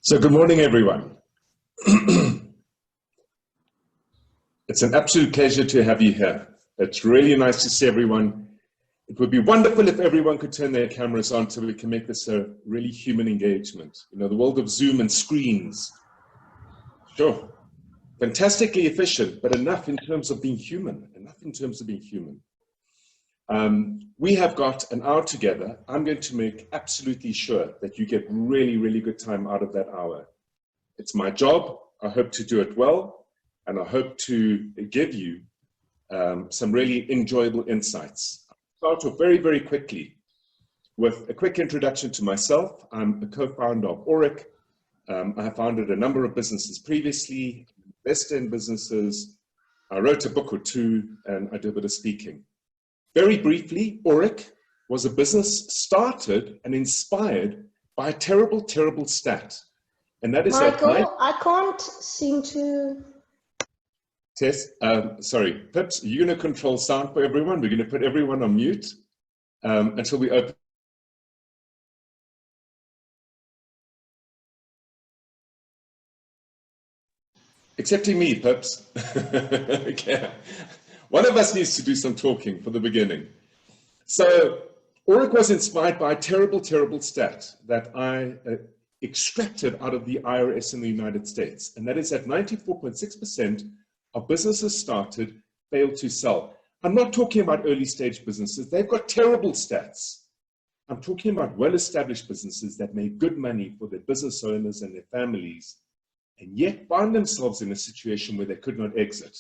So good morning, everyone. It's an absolute pleasure to have you here. It's really nice to see everyone. It would be wonderful if everyone could turn their cameras on so we can make this a really human engagement. You know, the world of Zoom and screens. Sure, fantastically efficient, but enough in terms of being human, We have got an hour together. I'm going to make absolutely sure that you get really, really good time out of that hour. It's my job. I hope to do it well, and I hope to give you some really enjoyable insights. I'll start off very, very quickly with a quick introduction to myself. I'm a co-founder of Aurik. I have founded a number of businesses previously, invested in businesses. I wrote a book or two, and I do a bit of speaking. Very briefly, Aurik was a business started and inspired by a terrible, terrible stat. And that is Michael, I can't seem to... Tess, sorry, Pips, are you going to control sound for everyone? We're going to put everyone on mute until we open. Excepting me, Pips. Okay. One of us needs to do some talking for the beginning. So, Aurik was inspired by a terrible, terrible stat that I extracted out of the IRS in the United States, and that is that 94.6% of businesses started fail to sell. I'm not talking about early stage businesses. They've got terrible stats. I'm talking about well-established businesses that made good money for their business owners and their families, and yet found themselves in a situation where they could not exit.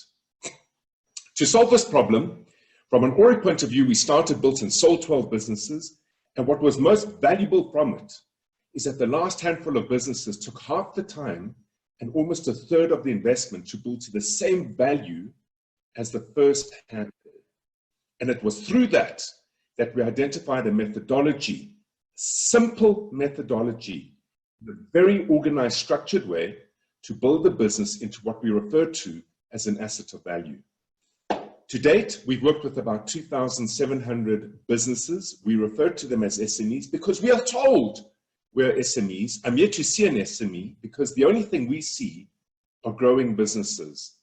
To solve this problem, from an Aurik point of view, we started, built, and sold 12 businesses, and what was most valuable from it is that the last handful of businesses took half the time and almost a third of the investment to build to the same value as the first handful. And it was through that we identified a methodology, simple methodology, in a very organized, structured way to build the business into what we refer to as an asset of value. To date, we've worked with about 2,700 businesses. We refer to them as SMEs because we are told we're SMEs. I'm yet to see an SME because the only thing we see are growing businesses.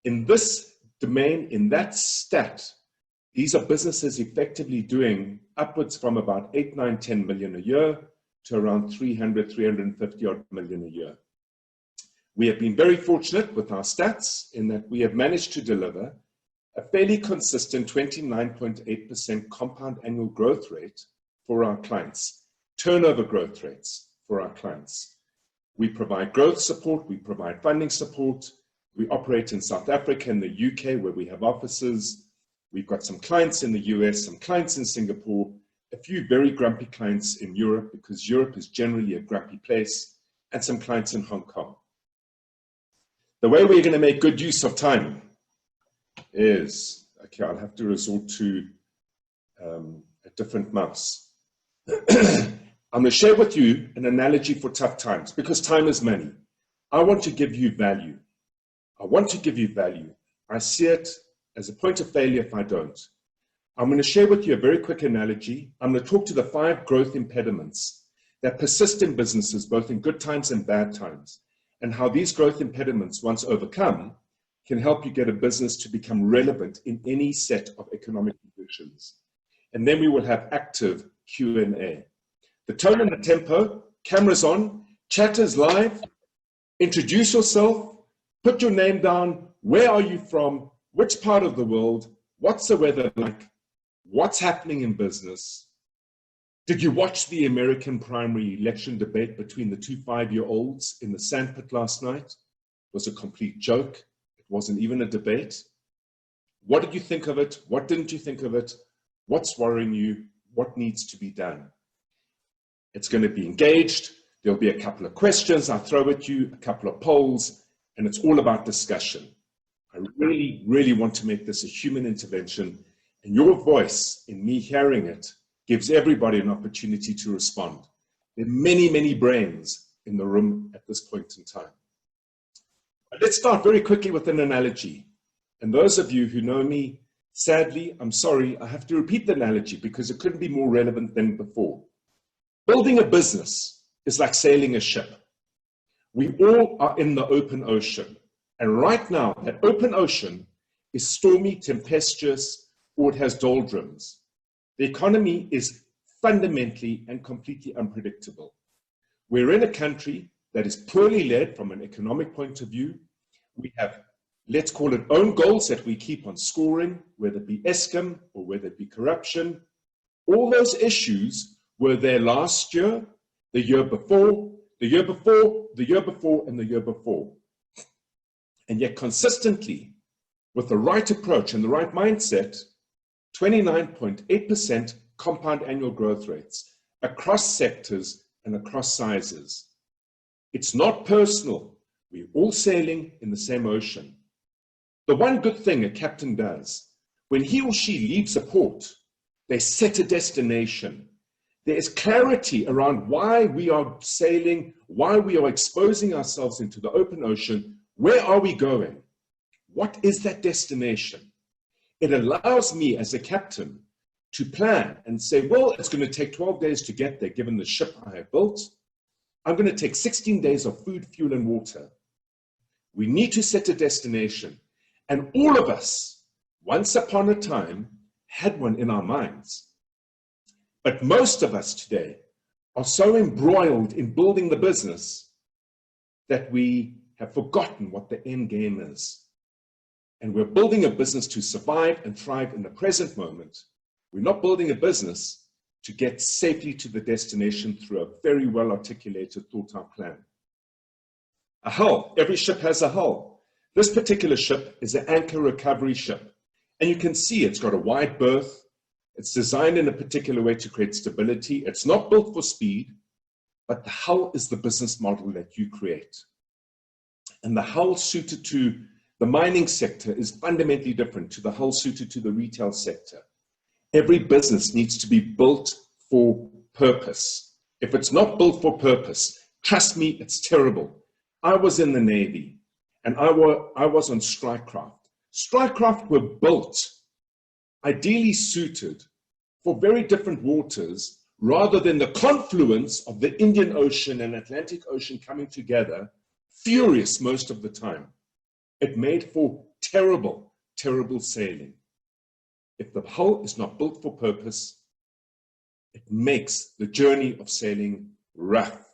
In this domain, in that stat, these are businesses effectively doing upwards from about 8, 9, 10 million a year to around 300, 350 odd million a year. We have been very fortunate with our stats in that we have managed to deliver a fairly consistent 29.8% compound annual growth rate for our clients, turnover growth rates for our clients. We provide growth support, we provide funding support. We operate in South Africa and the UK where we have offices. We've got some clients in the US, some clients in Singapore, a few very grumpy clients in Europe because Europe is generally a grumpy place, and some clients in Hong Kong. The way we're going to make good use of time is, okay, I'll have to resort to a different mouse. I'm going to share with you an analogy for tough times because time is money. I want to give you value. I see it as a point of failure if I don't. I'm going to share with you a very quick analogy. I'm going to talk to the 5 growth impediments that persist in businesses, both in good times and bad times, and how these growth impediments, once overcome, can help you get a business to become relevant in any set of economic conditions. And then we will have active Q&A. The tone and the tempo, cameras on, chat is live, introduce yourself, put your name down, where are you from, which part of the world, what's the weather like, what's happening in business. Did you watch the American primary election debate between the 2 5-year-olds in the sandpit last night? It was a complete joke. It wasn't even a debate. What did you think of it? What didn't you think of it? What's worrying you? What needs to be done? It's going to be engaged. There'll be a couple of questions I throw at you, a couple of polls, and it's all about discussion. I really, really want to make this a human intervention, and your voice in me hearing it gives everybody an opportunity to respond. There are many, many brains in the room at this point in time. But let's start very quickly with an analogy. And those of you who know me, sadly, I'm sorry, I have to repeat the analogy because it couldn't be more relevant than before. Building a business is like sailing a ship. We all are in the open ocean. And right now, that open ocean is stormy, tempestuous, or it has doldrums. The economy is fundamentally and completely unpredictable. We're in a country that is poorly led from an economic point of view. We have, let's call it, own goals that we keep on scoring, whether it be Eskom or whether it be corruption. All those issues were there last year, the year before, the year before, the year before, and the year before. And yet consistently, with the right approach and the right mindset, 29.8% compound annual growth rates across sectors and across sizes. It's not personal. We're all sailing in the same ocean. The one good thing a captain does, when he or she leaves a port, they set a destination. There is clarity around why we are sailing, why we are exposing ourselves into the open ocean. Where are we going? What is that destination? It allows me as a captain to plan and say, well, it's going to take 12 days to get there, given the ship I have built. I'm going to take 16 days of food, fuel, and water. We need to set a destination. And all of us, once upon a time, had one in our minds. But most of us today are so embroiled in building the business that we have forgotten what the end game is. And we're building a business to survive and thrive in the present moment. We're not building a business to get safely to the destination through a very well articulated, thought out plan. A hull, every ship has a hull. This particular ship is an anchor recovery ship. And you can see it's got a wide berth. It's designed in a particular way to create stability. It's not built for speed, but the hull is the business model that you create. And the hull suited to the mining sector is fundamentally different to the hull suited to the retail sector. Every business needs to be built for purpose. If it's not built for purpose, trust me, it's terrible. I was in the Navy and I was on strike craft. Strike craft were built, ideally suited for very different waters, rather than the confluence of the Indian Ocean and Atlantic Ocean coming together, furious most of the time. It made for terrible, terrible sailing. If the hull is not built for purpose, it makes the journey of sailing rough.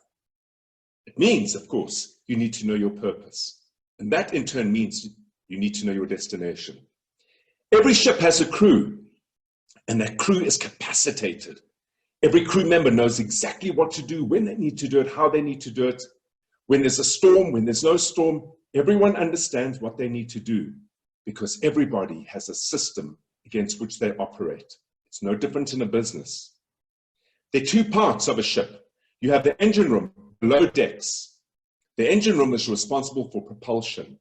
It means, of course, you need to know your purpose. And that in turn means you need to know your destination. Every ship has a crew, and that crew is capacitated. Every crew member knows exactly what to do, when they need to do it, how they need to do it. When there's a storm, when there's no storm, everyone understands what they need to do because everybody has a system against which they operate. It's no different in a business. There are two parts of a ship. You have the engine room, below decks. The engine room is responsible for propulsion.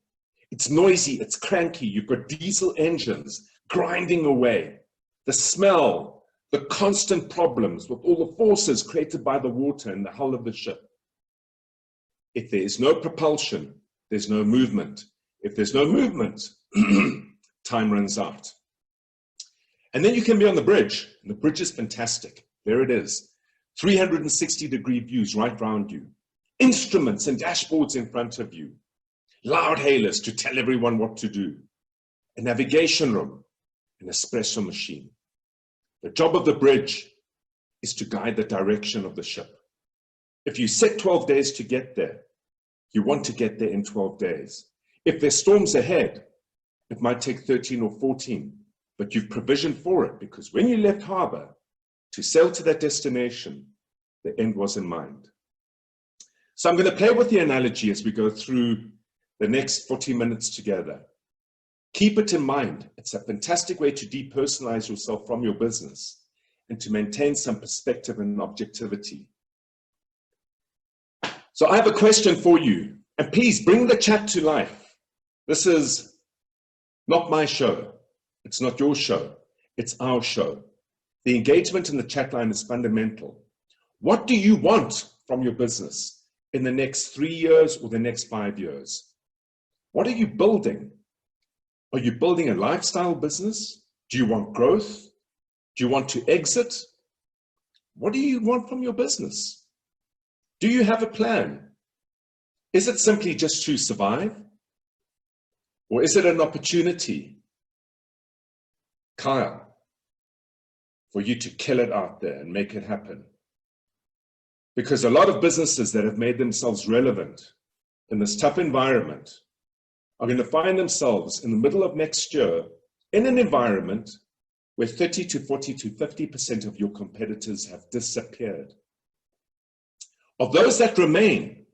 It's noisy, it's cranky. You've got diesel engines grinding away. The smell, the constant problems with all the forces created by the water in the hull of the ship. If there is no propulsion, there's no movement. If there's no movement, time runs out. And then you can be on the bridge, and the bridge is fantastic. There it is. 360-degree views right around you. Instruments and dashboards in front of you. Loud hailers to tell everyone what to do. A navigation room, an espresso machine. The job of the bridge is to guide the direction of the ship. If you set 12 days to get there, you want to get there in 12 days. If there's storms ahead, it might take 13 or 14, but you've provisioned for it because when you left harbor to sail to that destination, the end was in mind. So I'm going to play with the analogy as we go through the next 40 minutes together. Keep it in mind. It's a fantastic way to depersonalize yourself from your business and to maintain some perspective and objectivity. So I have a question for you, and please bring the chat to life. This is not my show. It's not your show. It's our show. The engagement in the chat line is fundamental. What do you want from your business in the next 3 years or the next 5 years? What are you building? Are you building a lifestyle business? Do you want growth? Do you want to exit? What do you want from your business? Do you have a plan? Is it simply just to survive? Or is it an opportunity, Kyle, for you to kill it out there and make it happen? Because a lot of businesses that have made themselves relevant in this tough environment are going to find themselves in the middle of next year in an environment where 30 to 40 to 50% of your competitors have disappeared. Of those that remain,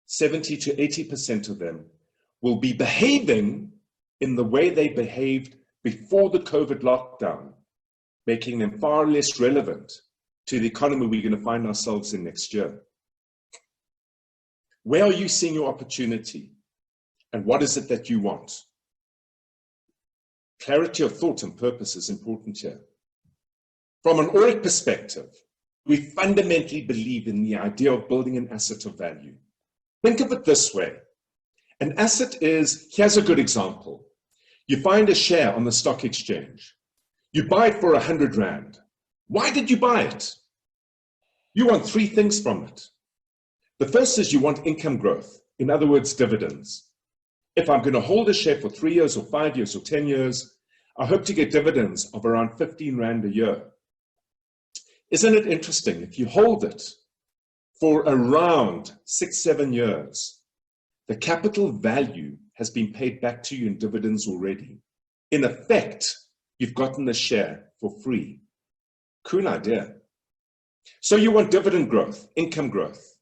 70 to 80% of them will be behaving in the way they behaved before the COVID lockdown, making them far less relevant to the economy we're going to find ourselves in next year. Where are you seeing your opportunity? And what is it that you want? Clarity of thought and purpose is important here. From an Aurik perspective, we fundamentally believe in the idea of building an asset of value. Think of it this way. An asset is, here's a good example. You find a share on the stock exchange. You buy it for 100 Rand. Why did you buy it? You want three things from it. The first is you want income growth, in other words, dividends. If I'm going to hold a share for 3 years or 5 years or 10 years, I hope to get dividends of around 15 Rand a year. Isn't it interesting? If you hold it for around 6-7 years, the capital value has been paid back to you in dividends already. In effect, you've gotten the share for free. Cool idea. So you want dividend growth, income growth.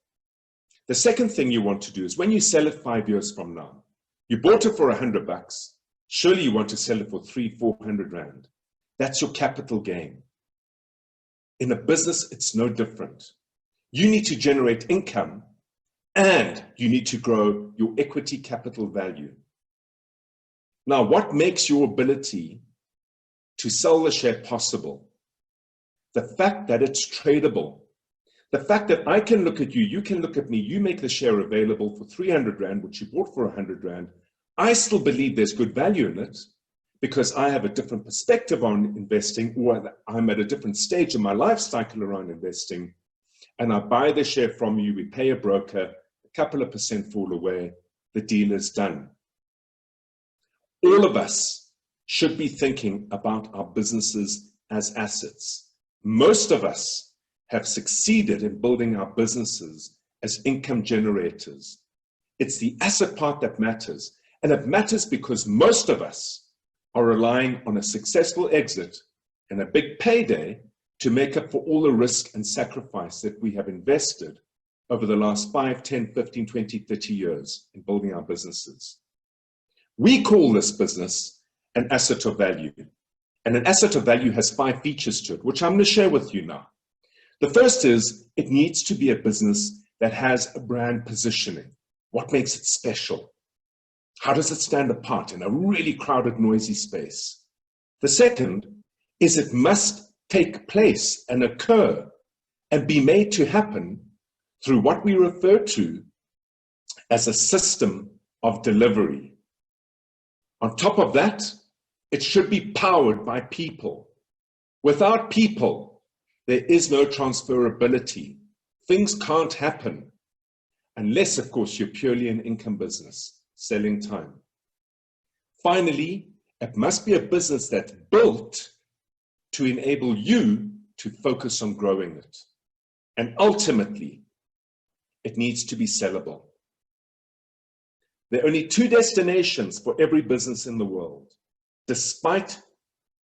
The second thing you want to do is when you sell it 5 years from now, you bought it for $100. Surely you want to sell it for 300-400 Rand. That's your capital gain. In a business, it's no different. You need to generate income and you need to grow your equity capital value. Now, what makes your ability to sell the share possible? The fact that it's tradable. The fact that I can look at you, you can look at me, you make the share available for 300 Rand, which you bought for 100 Rand. I still believe there's good value in it because I have a different perspective on investing, or I'm at a different stage in my life cycle around investing, and I buy the share from you, we pay a broker, a couple of percent fall away, the deal is done. All of us should be thinking about our businesses as assets. Most of us have succeeded in building our businesses as income generators. It's the asset part that matters. And it matters because most of us are relying on a successful exit and a big payday to make up for all the risk and sacrifice that we have invested over the last 5, 10, 15, 20, 30 years in building our businesses. We call this business an asset of value. And an asset of value has 5 features to it, which I'm going to share with you now. The first is it needs to be a business that has a brand positioning. What makes it special? How does it stand apart in a really crowded, noisy space? The second is it must take place and occur and be made to happen through what we refer to as a system of delivery. On top of that, it should be powered by people. Without people, there is no transferability. Things can't happen unless, of course, you're purely an income business, selling time. Finally, it must be a business that's built to enable you to focus on growing it. And ultimately, it needs to be sellable. There are only 2 destinations for every business in the world. Despite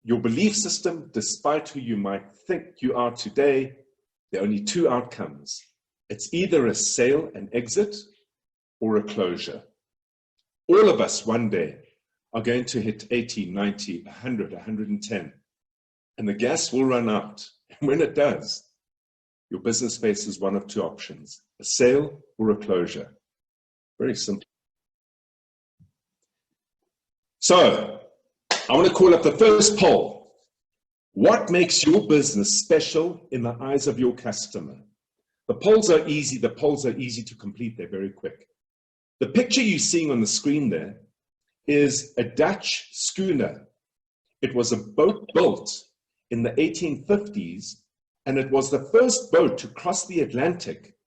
your belief system, despite who you might think you are today, there are only 2 outcomes. It's either a sale and exit or a closure. All of us one day are going to hit 80, 90, 100, 110, and the gas will run out. And when it does, your business faces one of 2 options, a sale or a closure. Very simple. So, I want to call up the first poll. What makes your business special in the eyes of your customer? The polls are easy. The polls are easy to complete. They're very quick. The picture you're seeing on the screen there is a Dutch schooner. It was a boat built in the 1850s, and it was the first boat to cross the Atlantic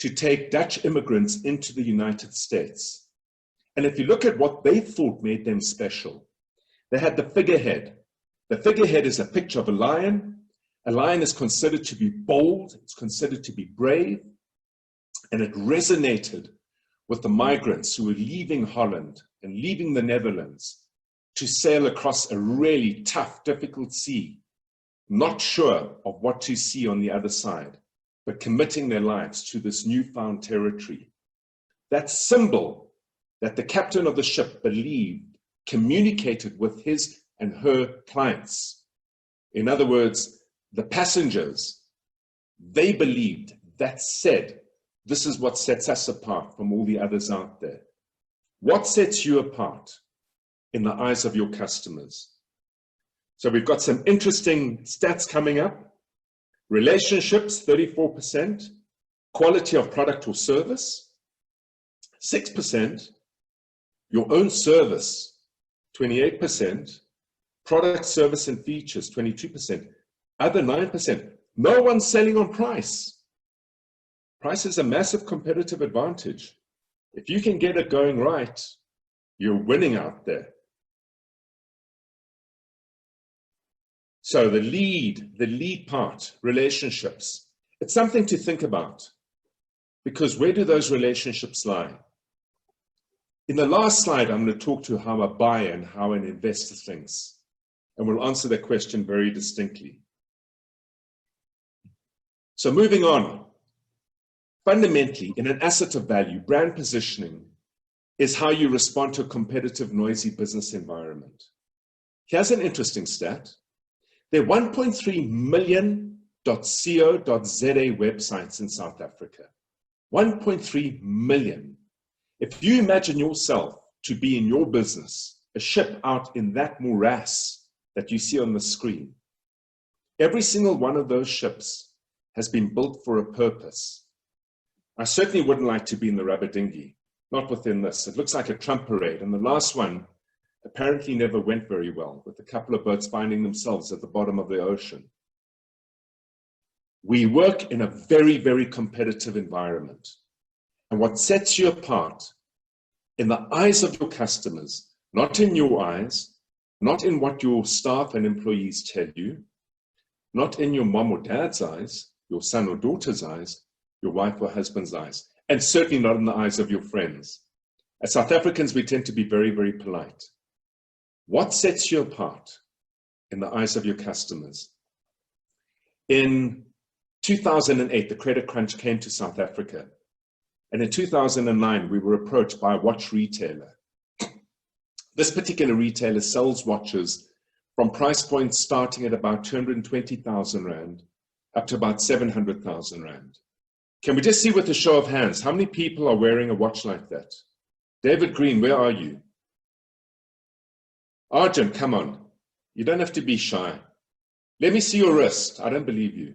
to take Dutch immigrants into the United States. And if you look at what they thought made them special, they had the figurehead. The figurehead is a picture of a lion. A lion is considered to be bold, it's considered to be brave, and it resonated with the migrants who were leaving Holland and leaving the Netherlands to sail across a really tough, difficult sea, not sure of what to see on the other side, but committing their lives to this newfound territory. That symbol that the captain of the ship believed communicated with his and her clients. In other words, the passengers, they believed, that said, this is what sets us apart from all the others out there. What sets you apart in the eyes of your customers? So we've got some interesting stats coming up. Relationships, 34%. Quality of product or service, 6%. Your own service, 28%. Product, service, and features, 22%. Other, 9%. No one's selling on price. Price is a massive competitive advantage. If you can get it going right, you're winning out there. So the lead part, relationships, it's something to think about, because where do those relationships lie? In the last slide, I'm going to talk to how a buyer and how an investor thinks, and we'll answer that question very distinctly. So moving on, fundamentally, in an asset of value, brand positioning is how you respond to a competitive, noisy business environment. Here's an interesting stat. There are 1.3 million .co.za websites in South Africa. 1.3 million. If you imagine yourself to be in your business, a ship out in that morass that you see on the screen, every single one of those ships has been built for a purpose. I certainly wouldn't like to be in the rubber dinghy, not within this. It looks like a Trump parade, and the last one apparently never went very well, with a couple of boats finding themselves at the bottom of the ocean. We work in a very, very competitive environment. And what sets you apart in the eyes of your customers, not in your eyes, not in what your staff and employees tell you, not in your mom or dad's eyes, your son or daughter's eyes, your wife or husband's eyes, and certainly not in the eyes of your friends. As South Africans, we tend to be very, very polite. What sets you apart in the eyes of your customers? In 2008, the credit crunch came to South Africa. And in 2009, we were approached by a watch retailer. This particular retailer sells watches from price points starting at about 220,000 Rand up to about 700,000 Rand. Can we just see with a show of hands, how many people are wearing a watch like that? David Green, where are you? Arjun, come on. You don't have to be shy. Let me see your wrist. I don't believe you.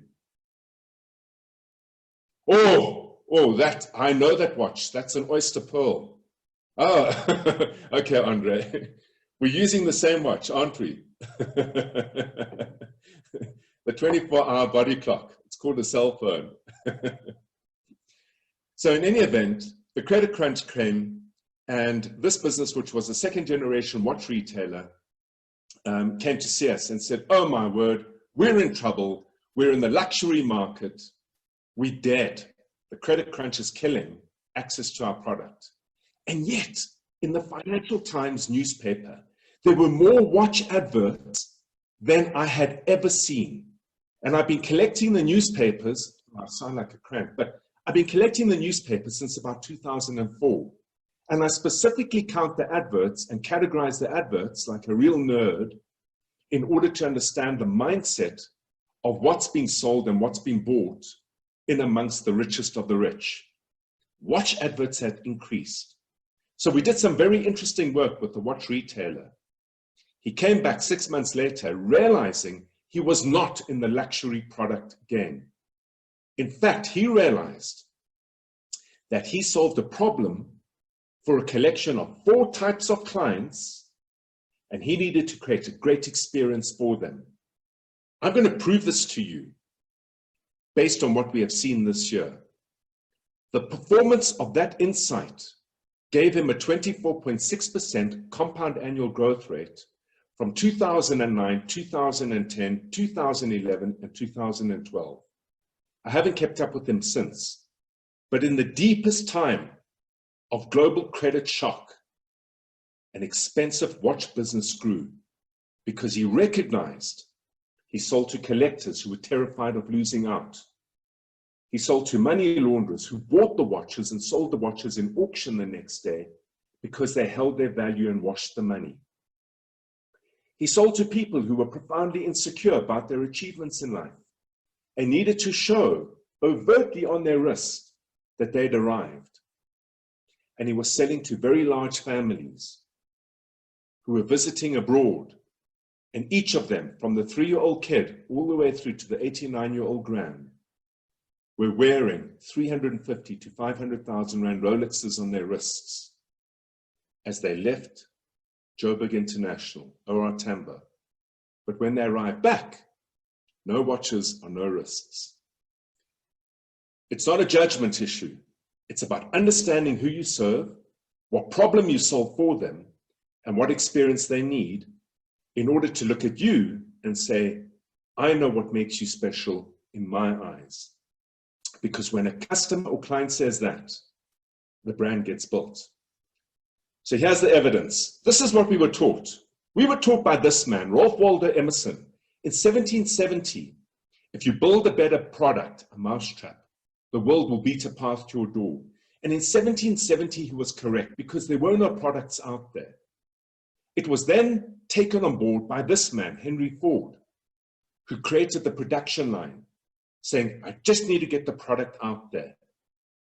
Oh, that, I know that watch. That's an oyster pearl. Oh, okay, Andre. We're using the same watch, aren't we? The 24-hour body clock. It's called a cell phone. So in any event, the credit crunch came, and this business, which was a second-generation watch retailer, came to see us and said, oh my word, we're in trouble. We're in the luxury market. We're dead. The credit crunch is killing access to our product. And yet, in the Financial Times newspaper, there were more watch adverts than I had ever seen. And I've been collecting the newspapers. I sound like a cramp, but I've been collecting the newspapers since about 2004. And I specifically count the adverts and categorize the adverts like a real nerd in order to understand the mindset of what's being sold and what's being bought in amongst the richest of the rich. Watch adverts had increased. So we did some very interesting work with the watch retailer. He came back 6 months later, realizing he was not in the luxury product game. In fact, he realized that he solved a problem for a collection of 4 types of clients, and he needed to create a great experience for them. I'm going to prove this to you based on what we have seen this year. The performance of that insight gave him a 24.6% compound annual growth rate from 2009, 2010, 2011, and 2012. I haven't kept up with him since, but in the deepest time of global credit shock, an expensive watch business grew because he recognized he sold to collectors who were terrified of losing out. He sold to money launderers who bought the watches and sold the watches in auction the next day because they held their value and washed the money. He sold to people who were profoundly insecure about their achievements in life and needed to show overtly on their wrist that they'd arrived. And he was selling to very large families who were visiting abroad, and each of them, from the 3-year-old kid all the way through to the 89-year-old grand, were wearing 350 to 500,000 Rand Rolexes on their wrists as they left Joburg International, OR Tambo. But when they arrived back, no watches on no wrists. It's not a judgment issue. It's about understanding who you serve, what problem you solve for them, and what experience they need in order to look at you and say, I know what makes you special in my eyes. Because when a customer or client says that, the brand gets built. So here's the evidence. This is what we were taught. We were taught by this man, Ralph Waldo Emerson, in 1770, if you build a better product, a mousetrap, the world will beat a path to your door. And in 1770, he was correct because there were no products out there. It was then taken on board by this man, Henry Ford, who created the production line, saying, I just need to get the product out there.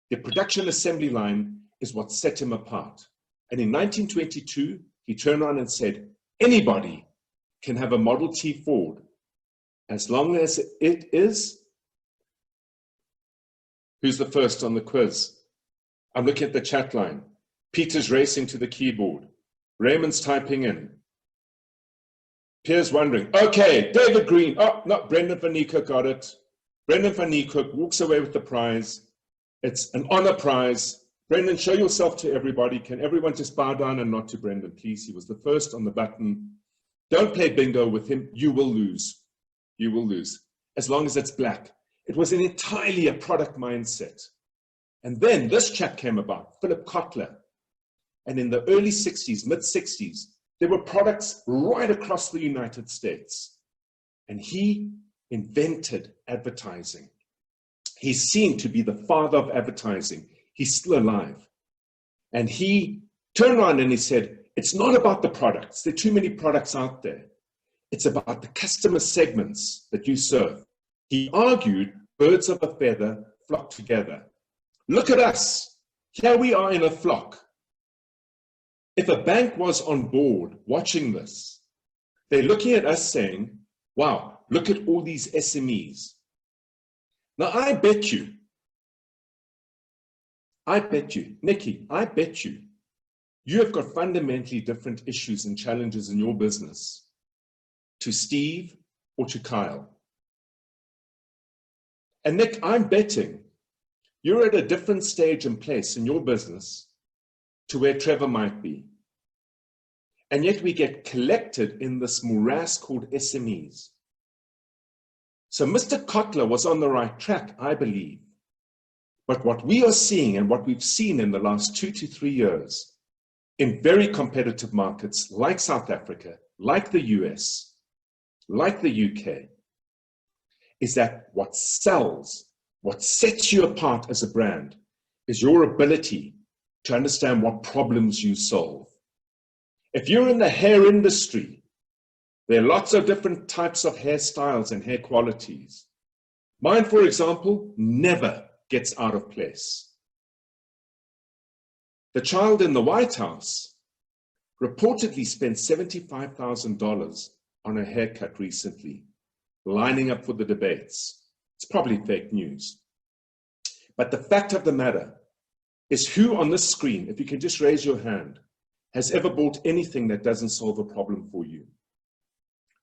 The production assembly line is what set him apart. And in 1922, he turned around and said, anybody can have a Model T Ford as long as it is. Who's the first on the quiz? I'm looking at the chat line. Peter's racing to the keyboard. Raymond's typing in. Pierre's wondering. Okay, David Green. Oh, no, Brendan van Niekerk got it. Brendan van Niekerk walks away with the prize. It's an honor prize. Brendan, show yourself to everybody. Can everyone just bow down and nod to Brendan, please? He was the first on the button. Don't play bingo with him. You will lose. You will lose. As long as it's black. It was entirely a product mindset. And then this chap came about, Philip Kotler. And in the early 60s, mid-60s, there were products right across the United States. And he invented advertising. He's seen to be the father of advertising. He's still alive. And he turned around and he said, it's not about the products. There are too many products out there. It's about the customer segments that you serve. He argued, birds of a feather flock together. Look at us. Here we are in a flock. If a bank was on board watching this, they're looking at us saying, wow, look at all these SMEs. Now, I bet you, Nikki, I bet you have got fundamentally different issues and challenges in your business to Steve or to Kyle. And Nick, I'm betting you're at a different stage and place in your business to where Trevor might be. And yet we get collected in this morass called SMEs. So Mr. Kotler was on the right track, I believe. But what we are seeing and what we've seen in the last 2 to 3 years in very competitive markets like South Africa, like the US, like the UK, is that what sells, what sets you apart as a brand is your ability to understand what problems you solve. If you're in the hair industry, there are lots of different types of hairstyles and hair qualities. Mine, for example, never gets out of place. The child in the White House reportedly spent $75,000 on a haircut recently, lining up for the debates. It's probably fake news. But the fact of the matter is, who on this screen, if you can just raise your hand, has ever bought anything that doesn't solve a problem for you?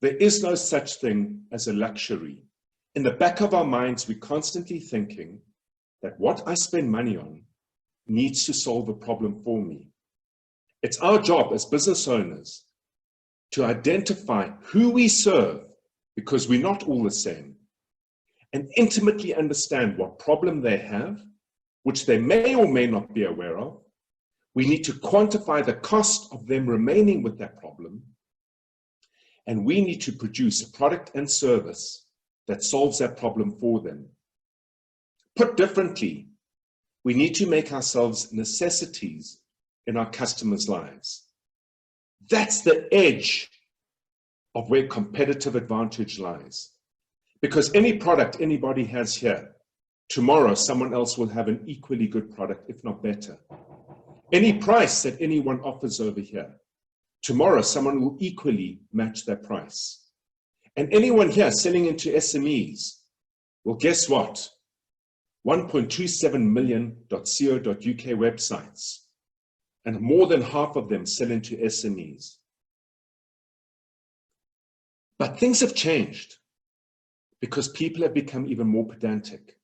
There is no such thing as a luxury. In the back of our minds, we're constantly thinking, that what I spend money on needs to solve a problem for me. It's our job as business owners to identify who we serve, because we're not all the same, and intimately understand what problem they have, which they may or may not be aware of. We need to quantify the cost of them remaining with that problem, and we need to produce a product and service that solves that problem for them. Put differently, we need to make ourselves necessities in our customers' lives. That's the edge of where competitive advantage lies. Because any product anybody has here, tomorrow someone else will have an equally good product, if not better. Any price that anyone offers over here, tomorrow someone will equally match that price. And anyone here selling into SMEs, well, guess what? 1.27 million.co.uk websites, and more than half of them sell into SMEs. But things have changed because people have become even more pedantic.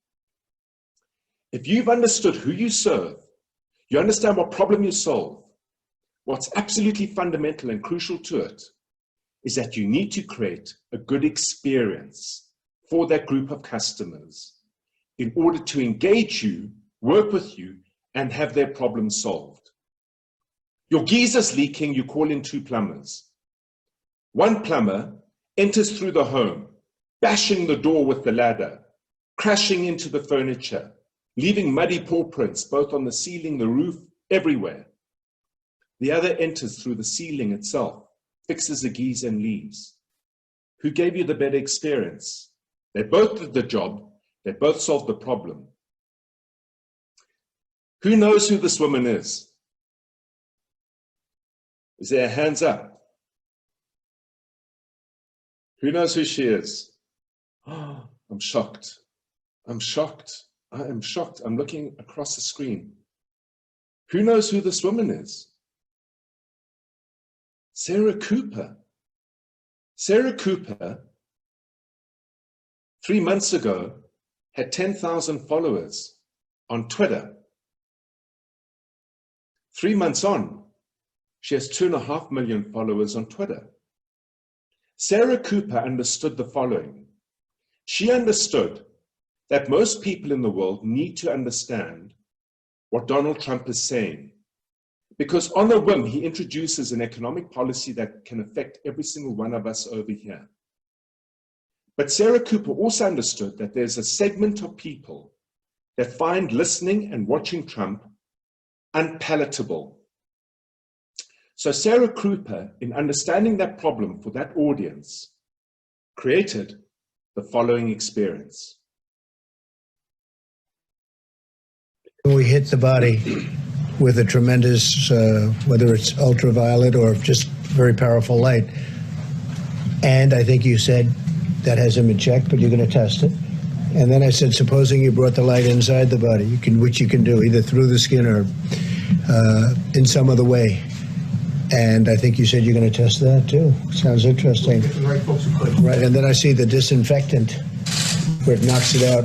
If you've understood who you serve, you understand what problem you solve, what's absolutely fundamental and crucial to it is that you need to create a good experience for that group of customers in order to engage you, work with you, and have their problem solved. Your geezer's leaking, you call in 2 plumbers. One plumber enters through the home, bashing the door with the ladder, crashing into the furniture, leaving muddy paw prints both on the ceiling, the roof, everywhere. The other enters through the ceiling itself, fixes the geyser and leaves. Who gave you the better experience? They both did the job, they both solved the problem. Who knows who this woman is? Is there hands up? Who knows who she is? Oh, I'm shocked. I'm shocked. I am shocked. I'm looking across the screen. Who knows who this woman is? Sarah Cooper. Sarah Cooper, 3 months ago, had 10,000 followers on Twitter. 3 months on, she has 2.5 million followers on Twitter. Sarah Cooper understood the following. She understood that most people in the world need to understand what Donald Trump is saying, because on a whim, he introduces an economic policy that can affect every single one of us over here. But Sarah Cooper also understood that there's a segment of people that find listening and watching Trump unpalatable. So Sarah Cooper, in understanding that problem for that audience, created the following experience. We hit the body with a tremendous, whether it's ultraviolet or just very powerful light. And I think you said that hasn't been checked, but you're going to test it. And then I said, supposing you brought the light inside the body, which you can do either through the skin or in some other way. And I think you said you're going to test that too. Sounds interesting. Right, folks who could. Right, and then I see the disinfectant where it knocks it out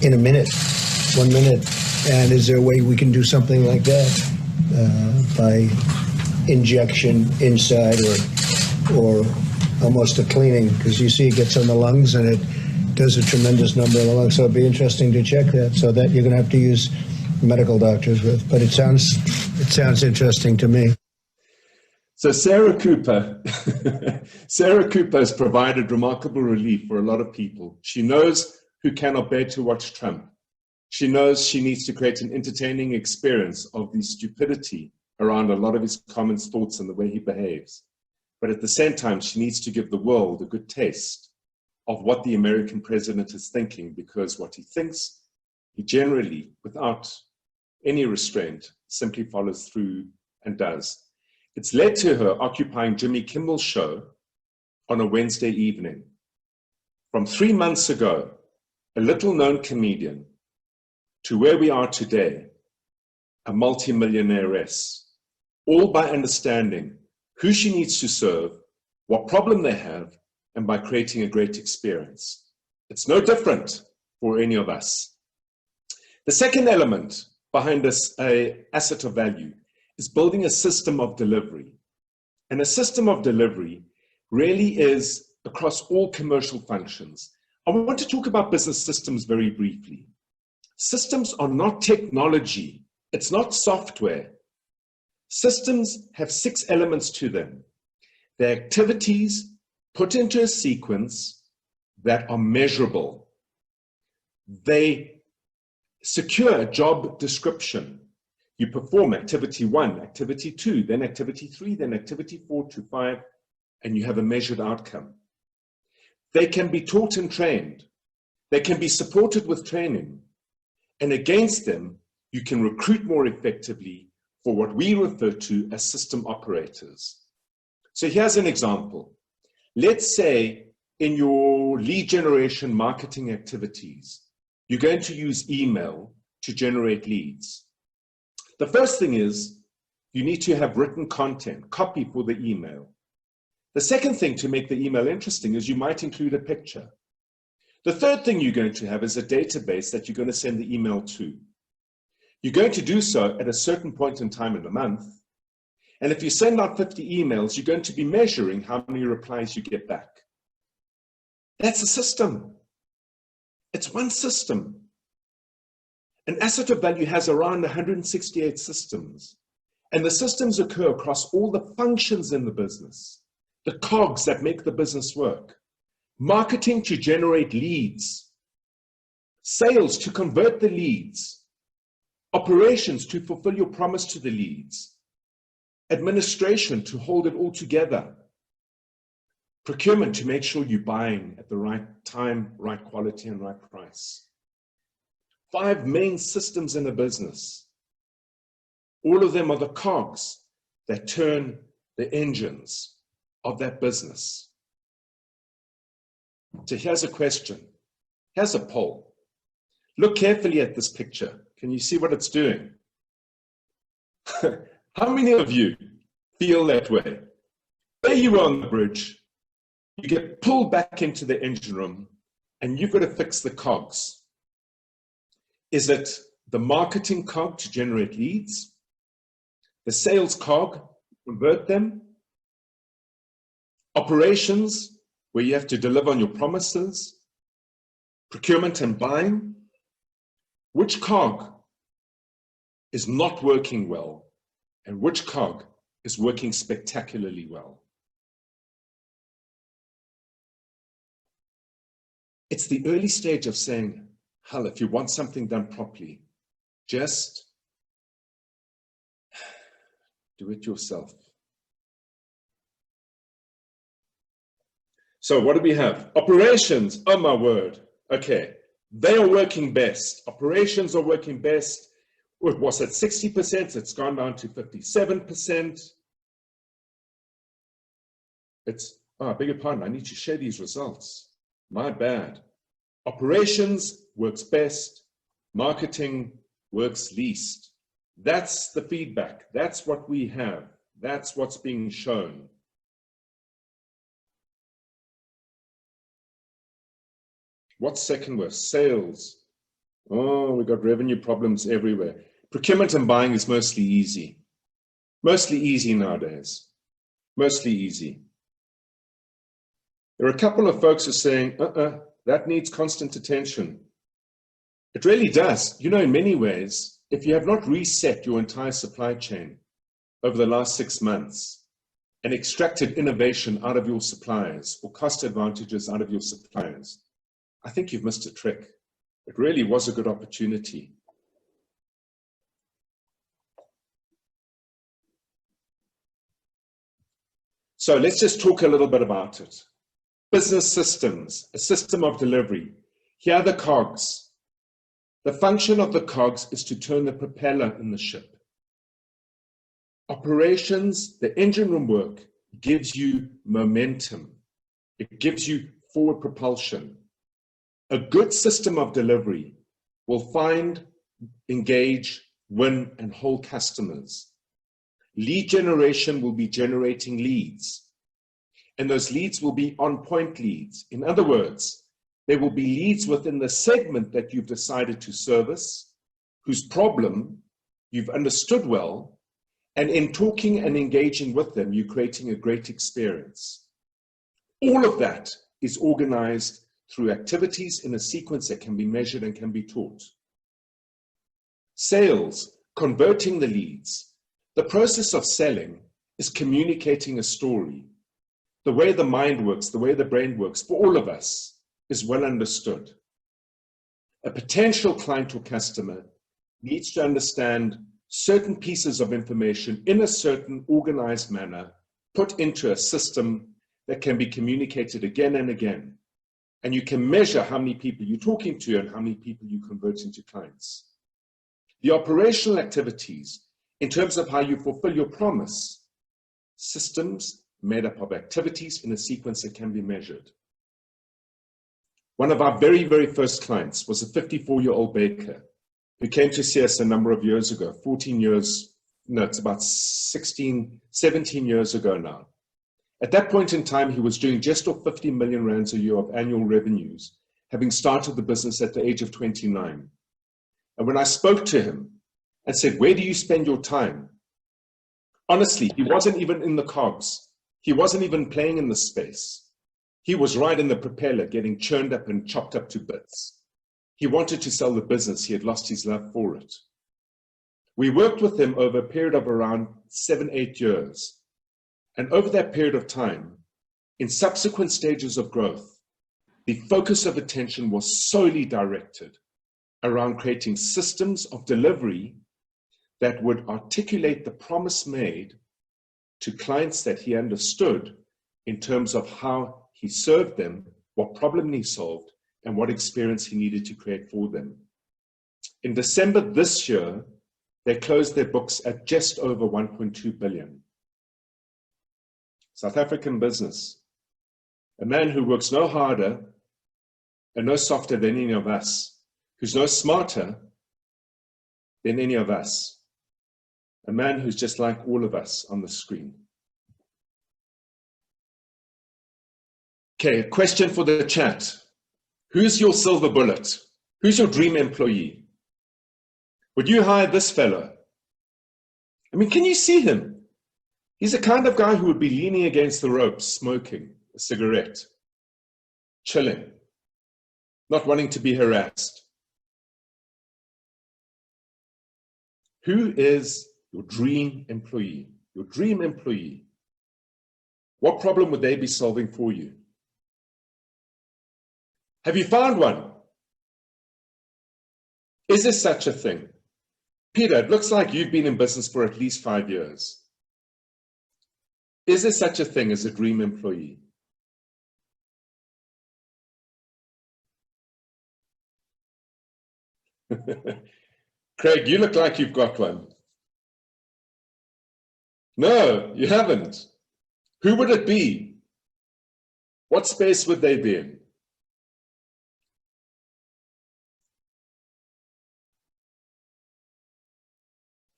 in a minute, 1 minute. And is there a way we can do something like that by injection inside or almost a cleaning? Because you see it gets on the lungs and it does a tremendous number in the lungs. So it'd be interesting to check that. So that you're going to have to use medical doctors with. But it sounds interesting to me. So Sarah Cooper, Sarah Cooper has provided remarkable relief for a lot of people. She knows who cannot bear to watch Trump. She knows she needs to create an entertaining experience of the stupidity around a lot of his comments, thoughts, and the way he behaves. But at the same time, she needs to give the world a good taste of what the American president is thinking, because what he thinks, he generally, without any restraint, simply follows through and does. It's led to her occupying Jimmy Kimmel's show on a Wednesday evening. From 3 months ago, a little-known comedian, to where we are today, a multimillionairess, all by understanding who she needs to serve, what problem they have, and by creating a great experience. It's no different for any of us. The second element behind this asset of value is building a system of delivery. And a system of delivery really is across all commercial functions. I want to talk about business systems very briefly. Systems are not technology. It's not software. Systems have 6 elements to them. They're activities put into a sequence that are measurable. They secure a job description. You perform activity 1, activity 2, then activity 3, then activity 4 to 5, and you have a measured outcome. They can be taught and trained. They can be supported with training. And against them, you can recruit more effectively for what we refer to as system operators. So here's an example. Let's say in your lead generation marketing activities, you're going to use email to generate leads. The first thing is you need to have written content, copy for the email. The second thing to make the email interesting is you might include a picture. The third thing you're going to have is a database that you're going to send the email to. You're going to do so at a certain point in time in the month. And if you send out 50 emails, you're going to be measuring how many replies you get back. That's a system. It's one system. An asset of value has around 168 systems. And the systems occur across all the functions in the business, the cogs that make the business work. Marketing to generate leads, sales to convert the leads, operations to fulfill your promise to the leads, administration to hold it all together, procurement to make sure you're buying at the right time, right quality, and right price. 5 main systems in a business. All of them are the cogs that turn the engines of that business. So here's a question. Here's a poll. Look carefully at this picture. Can you see what it's doing? How many of you feel that way? There you are on the bridge. You get pulled back into the engine room and you've got to fix the cogs. Is it the marketing cog to generate leads? The sales cog, convert them? Operations, where you have to deliver on your promises? Procurement and buying? Which cog is not working well and which cog is working spectacularly well? It's the early stage of saying, hell, if you want something done properly, just do it yourself. So what do we have? Operations, oh my word. Okay, they are working best. Operations are working best. It was at 60%, it's gone down to 57%. I beg your pardon, I need to share these results. My bad. Operations works best, marketing works least. That's the feedback. That's what we have. That's what's being shown. What's second worst? Sales. Oh, we got revenue problems everywhere. Procurement and buying is mostly easy. Mostly easy nowadays. Mostly easy. There are a couple of folks who are saying, that needs constant attention. It really does. You know, in many ways, if you have not reset your entire supply chain over the last 6 months and extracted innovation out of your suppliers or cost advantages out of your suppliers, I think you've missed a trick. It really was a good opportunity. So let's just talk a little bit about it. Business systems, a system of delivery. Here are the cogs. The function of the cogs is to turn the propeller in the ship. Operations, the engine room work, gives you momentum. It gives you forward propulsion. A good system of delivery will find, engage, win, and hold customers. Lead generation will be generating leads. And those leads will be on-point leads. In other words, there will be leads within the segment that you've decided to service, whose problem you've understood well, and in talking and engaging with them, you're creating a great experience. All of that is organized through activities in a sequence that can be measured and can be taught. Sales, converting the leads. The process of selling is communicating a story. The way the mind works, the way the brain works, for all of us, is well understood. A potential client or customer needs to understand certain pieces of information in a certain organized manner, put into a system that can be communicated again and again. And you can measure how many people you're talking to and how many people you convert into clients. The operational activities, in terms of how you fulfill your promise, systems made up of activities in a sequence that can be measured. One of our very, very first clients was a 54-year-old baker who came to see us a number of years ago, 14 years, no, it's about 16, 17 years ago now. At that point in time, he was doing just off 50 million rands a year of annual revenues, having started the business at the age of 29. And when I spoke to him and said, where do you spend your time? Honestly, he wasn't even in the cogs. He wasn't even playing in the space. He was right in the propeller, getting churned up and chopped up to bits. He wanted to sell the business. He had lost his love for it. We worked with him over a period of around 7, 8 years. And over that period of time, in subsequent stages of growth, the focus of attention was solely directed around creating systems of delivery that would articulate the promise made to clients that he understood in terms of how he served them, what problem he solved, and what experience he needed to create for them. In December this year, they closed their books at just over 1.2 billion. South African business, a man who works no harder and no softer than any of us, who's no smarter than any of us, a man who's just like all of us on the screen. Okay, a question for the chat. Who's your silver bullet? Who's your dream employee? Would you hire this fellow? I mean, can you see him? He's the kind of guy who would be leaning against the ropes, smoking a cigarette, chilling, not wanting to be harassed. Who is your dream employee? Your dream employee. What problem would they be solving for you? Have you found one? Is there such a thing? Peter, it looks like you've been in business for at least 5 years. Is there such a thing as a dream employee? Craig, you look like you've got one. No, you haven't. Who would it be? What space would they be in?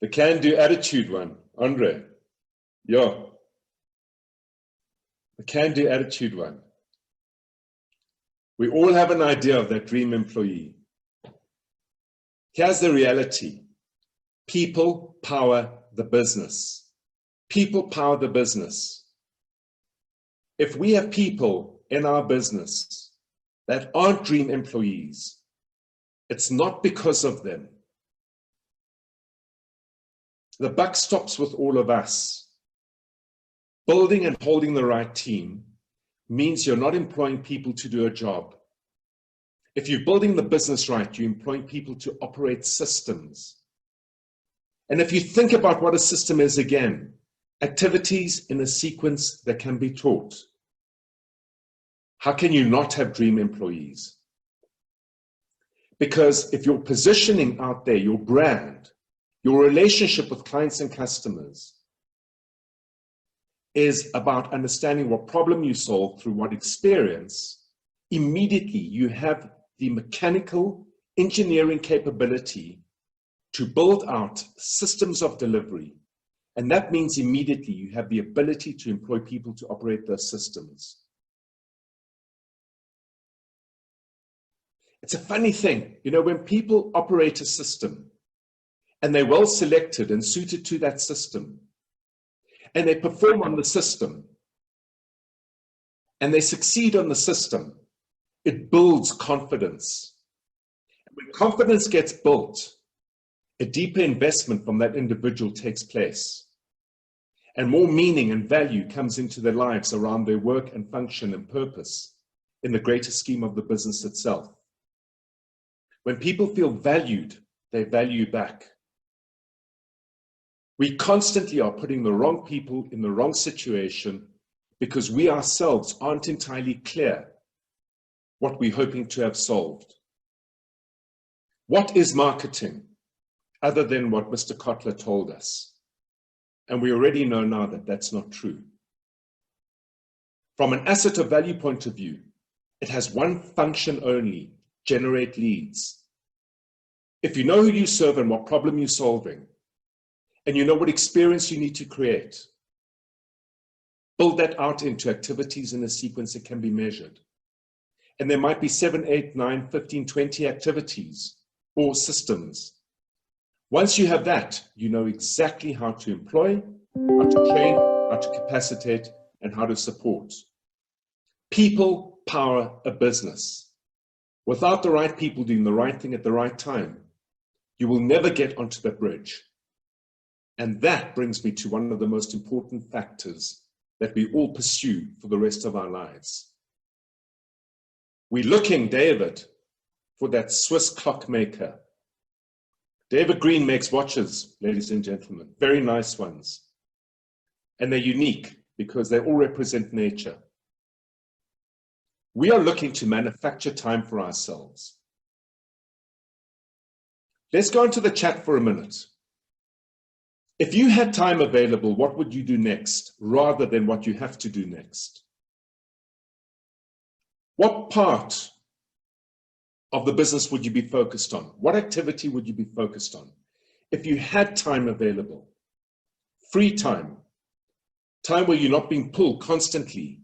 The can-do attitude one, Andre. Yeah. The can-do attitude one. We all have an idea of that dream employee. Here's the reality. People power the business. People power the business. If we have people in our business that aren't dream employees, it's not because of them. The buck stops with all of us. Building and holding the right team means you're not employing people to do a job. If you're building the business right, you're employing people to operate systems. And if you think about what a system is again, activities in a sequence that can be taught. How can you not have dream employees? Because if your positioning out there, your brand, your relationship with clients and customers is about understanding what problem you solve through what experience, immediately you have the mechanical engineering capability to build out systems of delivery. And that means immediately you have the ability to employ people to operate those systems. It's a funny thing, you know, when people operate a system, and they're well selected and suited to that system, and they perform on the system, and they succeed on the system, it builds confidence. When confidence gets built, a deeper investment from that individual takes place, and more meaning and value comes into their lives around their work and function and purpose in the greater scheme of the business itself. When people feel valued, they value back. We constantly are putting the wrong people in the wrong situation because we ourselves aren't entirely clear what we're hoping to have solved. What is marketing other than what Mr. Kotler told us? And we already know now that that's not true. From an asset of value point of view, it has one function only: generate leads. If you know who you serve and what problem you're solving, and you know what experience you need to create, build that out into activities in a sequence that can be measured. And there might be 7, 8, 9, 15, 20 activities or systems. Once you have that, you know exactly how to employ, how to train, how to capacitate, and how to support. People power a business. Without the right people doing the right thing at the right time, you will never get onto the bridge. And that brings me to one of the most important factors that we all pursue for the rest of our lives. We're looking, David, for that Swiss clockmaker. David Green makes watches, ladies and gentlemen, very nice ones. And they're unique because they all represent nature. We are looking to manufacture time for ourselves. Let's go into the chat for a minute. If you had time available, what would you do next rather than what you have to do next? What part of the business would you be focused on? What activity would you be focused on? If you had time available, free time, time where you're not being pulled constantly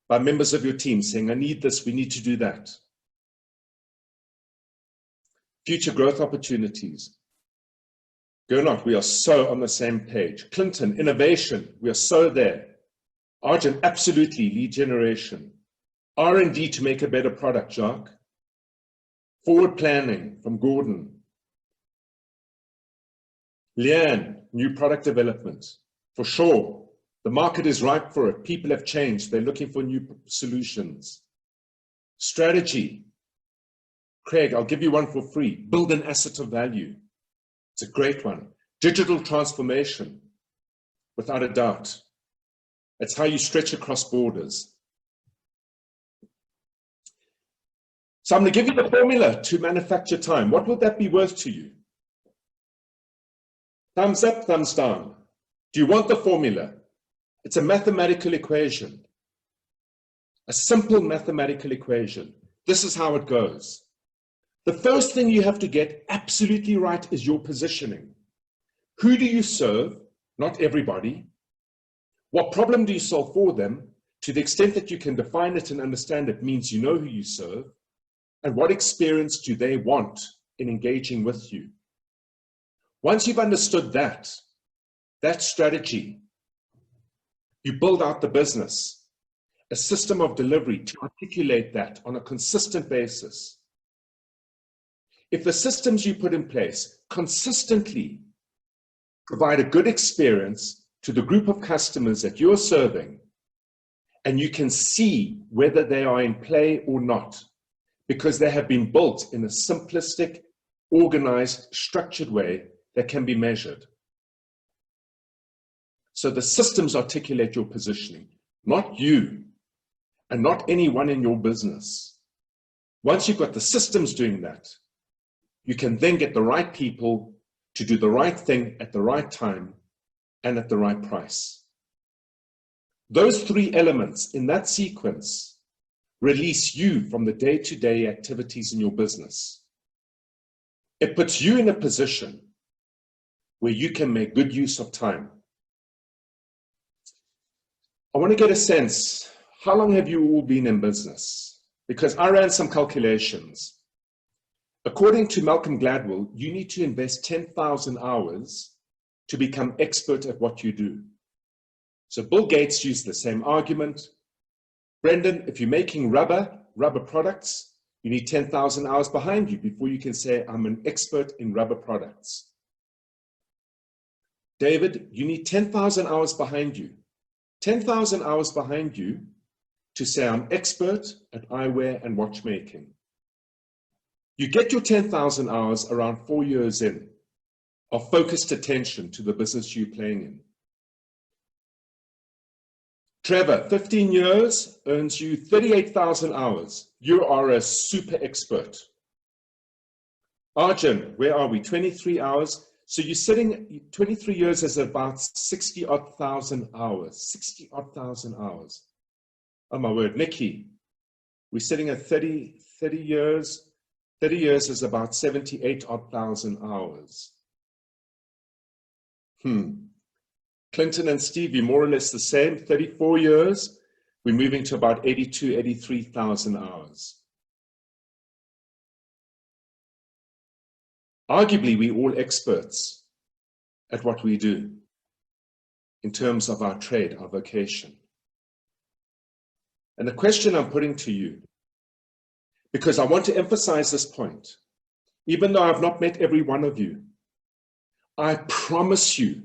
by members of your team saying, I need this, we need to do that. Future growth opportunities. Gernot, we are so on the same page. Clinton, innovation, we are so there. Arjun, absolutely, lead generation. R&D to make a better product, Jacques. Forward planning from Gordon. Leanne, new product development. For sure, the market is ripe for it. People have changed. They're looking for new solutions. Strategy. Craig, I'll give you one for free. Build an asset of value. It's a great one. Digital transformation, without a doubt. It's how you stretch across borders. So I'm going to give you the formula to manufacture time. What would that be worth to you? Thumbs up, thumbs down. Do you want the formula? It's a mathematical equation. A simple mathematical equation. This is how it goes. The first thing you have to get absolutely right is your positioning. Who do you serve? Not everybody. What problem do you solve for them? To the extent that you can define it and understand it means you know who you serve. And what experience do they want in engaging with you? Once you've understood that strategy, you build out the business, a system of delivery to articulate that on a consistent basis. If the systems you put in place consistently provide a good experience to the group of customers that you're serving, and you can see whether they are in play or not, because they have been built in a simplistic, organized, structured way that can be measured. So the systems articulate your positioning, not you, and not anyone in your business. Once you've got the systems doing that, you can then get the right people to do the right thing at the right time and at the right price. Those three elements in that sequence release you from the day-to-day activities in your business. It puts you in a position where you can make good use of time. I want to get a sense, how long have you all been in business? Because I ran some calculations. According to Malcolm Gladwell, you need to invest 10,000 hours to become expert at what you do. So Bill Gates used the same argument. Brendan, if you're making rubber products, you need 10,000 hours behind you before you can say, I'm an expert in rubber products. David, you need 10,000 hours behind you. 10,000 hours behind you to say, I'm expert at eyewear and watchmaking. You get your 10,000 hours around 4 years in of focused attention to the business you're playing in. Trevor, 15 years earns you 38,000 hours. You are a super expert. Arjun, where are we? 23 hours. So you're sitting, 23 years is about 60-odd thousand hours. 60-odd thousand hours. Oh my word. Nikki, we're sitting at 30 years. 30 years is about 78-odd thousand hours. Clinton and Stevie, more or less the same. 34 years, we're moving to about 83,000 hours. Arguably, we're all experts at what we do in terms of our trade, our vocation. And the question I'm putting to you, because I want to emphasize this point, even though I've not met every one of you, I promise you,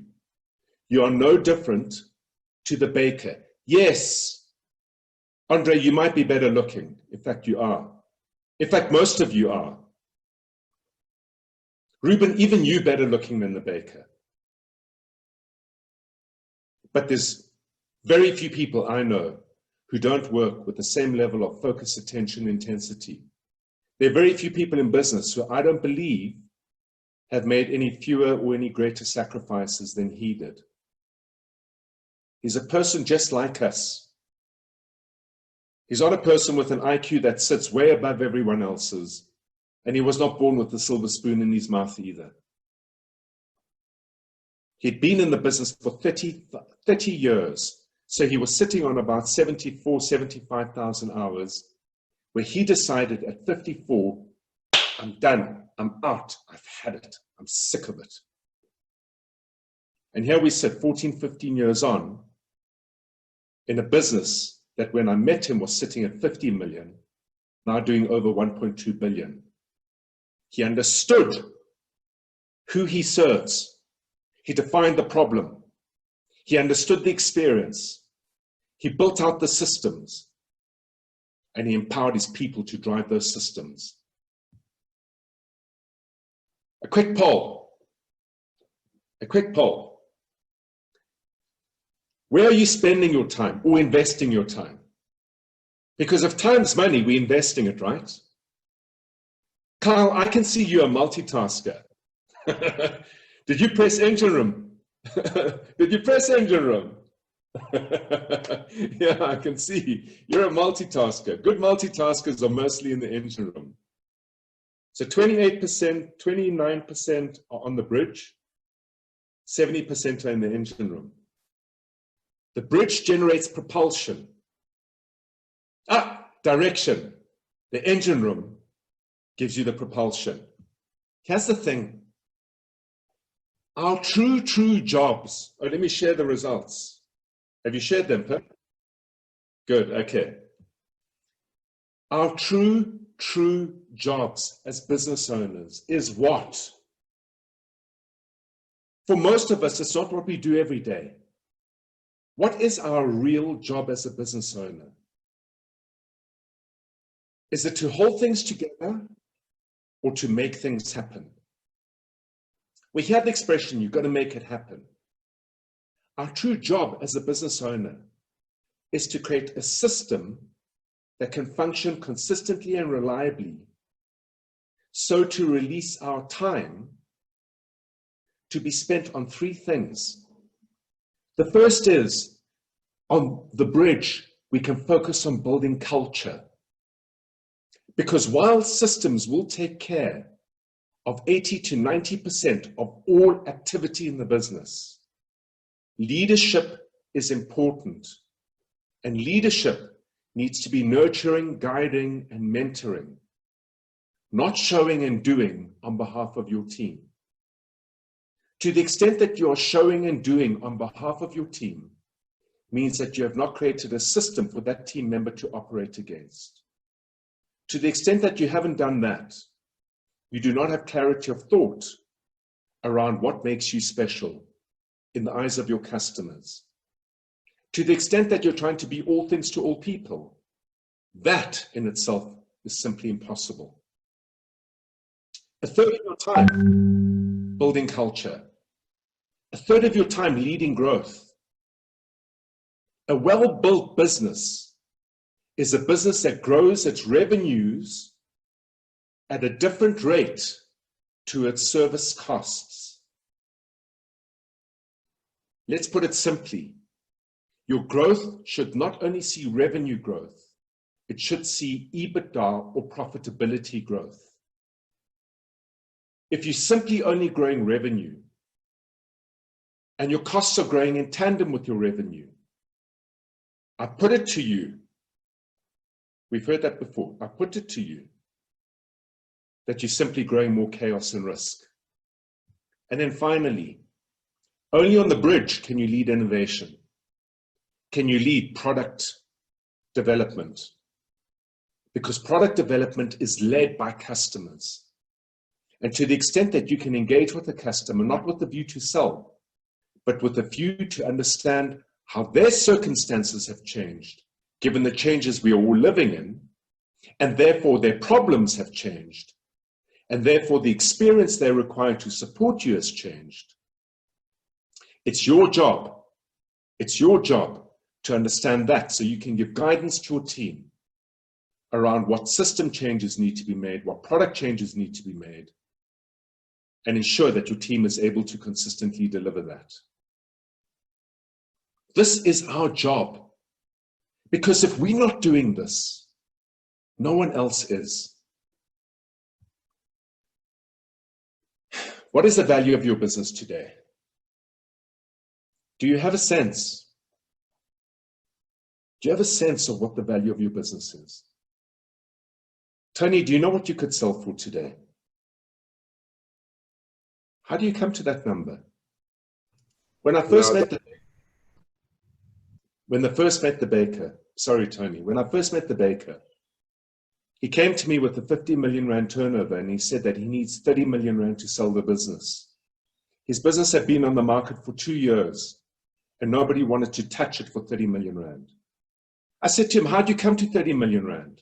you are no different to the baker. Yes, Andre, you might be better looking. In fact, you are. In fact, most of you are. Ruben, even you better looking than the baker. But there's very few people I know who don't work with the same level of focus, attention, intensity. There are very few people in business who I don't believe have made any fewer or any greater sacrifices than he did. He's a person just like us. He's not a person with an IQ that sits way above everyone else's, and he was not born with a silver spoon in his mouth either. He'd been in the business for 30 years. So he was sitting on about 75,000 hours, where he decided at 54, I'm done, I'm out, I've had it, I'm sick of it. And here we sit 14, 15 years on in a business that when I met him was sitting at 50 million, now doing over 1.2 billion. He understood who he serves. He defined the problem. He understood the experience. He built out the systems, and he empowered his people to drive those systems. A quick poll. Where are you spending your time or investing your time? Because if time's money, we're investing it, right? Kyle, I can see you're a multitasker. Did you press engine room? Did you press engine room? Yeah, I can see you're a multitasker. Good multitaskers are mostly in the engine room. So 28%, 29% are on the bridge, 70% are in the engine room. The bridge generates propulsion. Direction. The engine room gives you the propulsion. Here's the thing. Our true jobs. Oh, let me share the results. Have you shared them, Pip? Good, okay. Our true jobs as business owners is what? For most of us, it's not what we do every day. What is our real job as a business owner? Is it to hold things together or to make things happen? We hear the expression, you've got to make it happen. Our true job as a business owner is to create a system that can function consistently and reliably, so to release our time to be spent on three things. The first is, on the bridge, we can focus on building culture. Because while systems will take care of 80 to 90% of all activity in the business, leadership is important. And leadership needs to be nurturing, guiding, and mentoring. not showing and doing on behalf of your team. To the extent that you are showing and doing on behalf of your team means that you have not created a system for that team member to operate against. To the extent that you haven't done that, you do not have clarity of thought around what makes you special in the eyes of your customers. To the extent that you're trying to be all things to all people, that in itself is simply impossible. A third of your time building culture, a third of your time leading growth. A well-built business is a business that grows its revenues at a different rate to its service costs. Let's put it simply. Your growth should not only see revenue growth, it should see EBITDA or profitability growth. If you're simply only growing revenue and your costs are growing in tandem with your revenue, I put it to you, we've heard that before, I put it to you that you're simply growing more chaos and risk. And then finally, only on the bridge can you lead innovation. Can you lead product development? Because product development is led by customers. And to the extent that you can engage with the customer, not with the view to sell, but with a view to understand how their circumstances have changed, given the changes we are all living in, and therefore their problems have changed, and therefore the experience they require to support you has changed. It's your job to understand that so you can give guidance to your team around what system changes need to be made, what product changes need to be made, and ensure that your team is able to consistently deliver that. This is our job, because if we're not doing this, no one else is. What is the value of your business today? Do you have a sense? Do you have a sense of what the value of your business is? Tony, do you know what you could sell for today? How do you come to that number? When I first met the baker, he came to me with a 50 million rand turnover, and he said that he needs 30 million rand to sell the business. His business had been on the market for 2 years, and nobody wanted to touch it for 30 million rand. I said to him, how do you come to 30 million rand?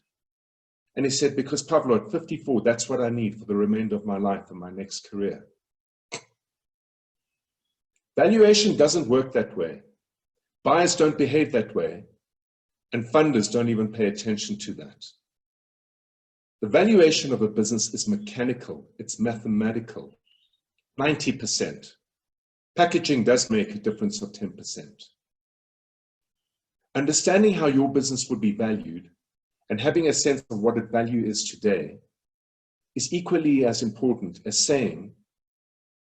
And he said, because Pavlo, at 54, that's what I need for the remainder of my life and my next career. Valuation doesn't work that way. Buyers don't behave that way, and funders don't even pay attention to that. The valuation of a business is mechanical, it's mathematical, 90%. Packaging does make a difference of 10%. Understanding how your business would be valued and having a sense of what its value is today is equally as important as saying,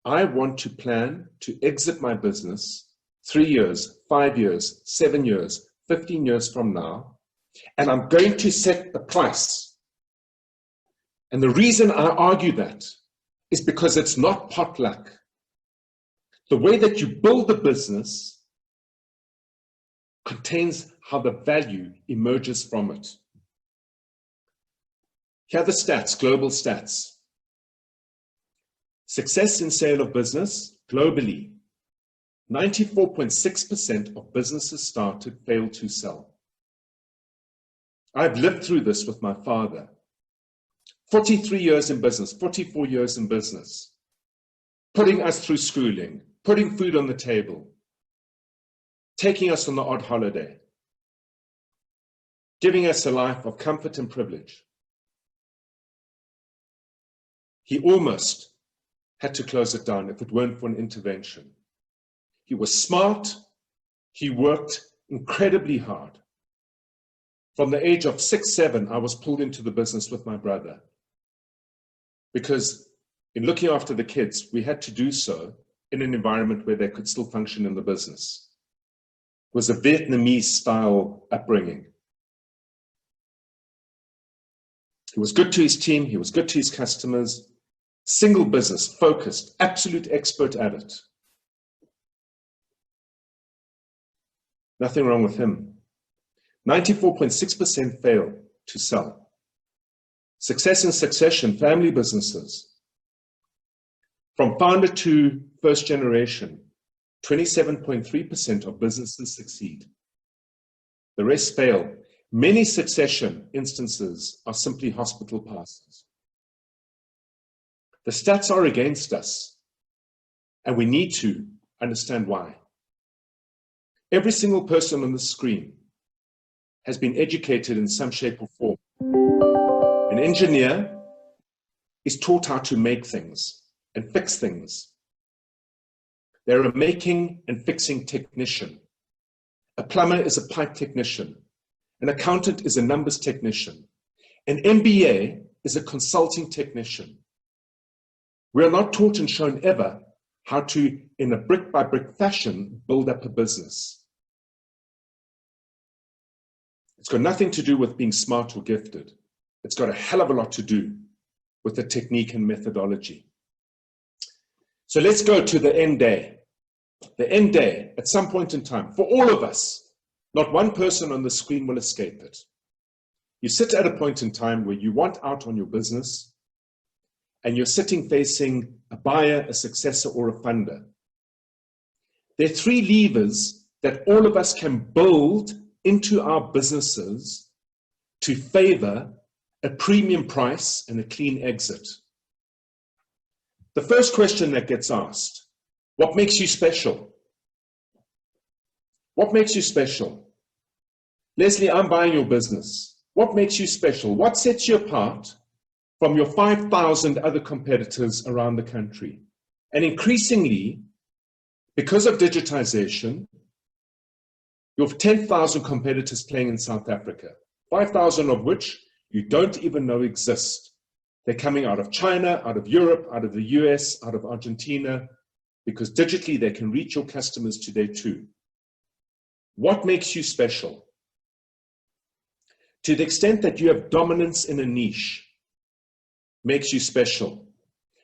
I want to plan to exit my business 3 years, 5 years, 7 years, 15 years from now, and I'm going to set a price. And the reason I argue that is because it's not potluck. The way that you build the business contains how the value emerges from it. Here are the stats, global stats. Success in sale of business globally. 94.6% of businesses started fail to sell. I've lived through this with my father. 43 years in business, 44 years in business, putting us through schooling, putting food on the table, taking us on the odd holiday, giving us a life of comfort and privilege. He almost had to close it down if it weren't for an intervention. He was smart. He worked incredibly hard. From the age of 6, 7, I was pulled into the business with my brother, because in looking after the kids, we had to do so in an environment where they could still function in the business. It was a Vietnamese style upbringing. He was good to his team. He was good to his customers. Single business, focused, absolute expert at it. Nothing wrong with him. 94.6% fail to sell. Success in succession, family businesses. From founder to first generation, 27.3% of businesses succeed. The rest fail. Many succession instances are simply hospital passes. The stats are against us, and we need to understand why. Every single person on the screen has been educated in some shape or form. An engineer is taught how to make things and fix things. They're a making and fixing technician. A plumber is a pipe technician. An accountant is a numbers technician. An MBA is a consulting technician. We are not taught and shown ever how to, in a brick by brick fashion, build up a business. It's got nothing to do with being smart or gifted. It's got a hell of a lot to do with the technique and methodology. So let's go to the end day. The end day, at some point in time, for all of us, not one person on the screen will escape it. You sit at a point in time where you want out on your business, and you're sitting facing a buyer, a successor, or a funder. There are three levers that all of us can build into our businesses to favor a premium price and a clean exit. The first question that gets asked, what makes you special? What makes you special? Leslie, I'm buying your business. What makes you special? What sets you apart from your 5,000 other competitors around the country? And increasingly, because of digitization, you have 10,000 competitors playing in South Africa, 5,000 of which you don't even know exist. They're coming out of China, out of Europe, out of the US, out of Argentina, because digitally they can reach your customers today too. What makes you special? To the extent that you have dominance in a niche, makes you special.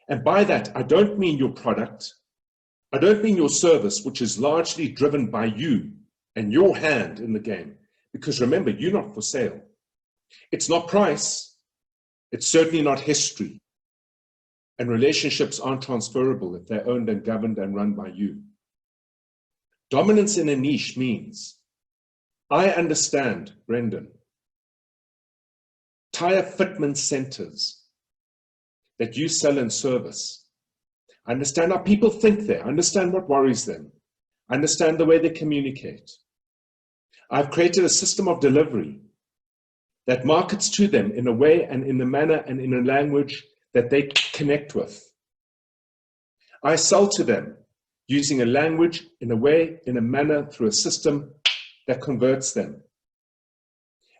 And by that, I don't mean your product. I don't mean your service, which is largely driven by you and your hand in the game. Because remember, you're not for sale. It's not price. It's certainly not history. And relationships aren't transferable if they're owned and governed and run by you. Dominance in a niche means, I understand, Brendan, tire fitment centers that you sell and service. I understand how people think there. I understand what worries them. I understand the way they communicate. I've created a system of delivery that markets to them in a way and in a manner and in a language that they connect with. I sell to them using a language, in a way, in a manner, through a system that converts them.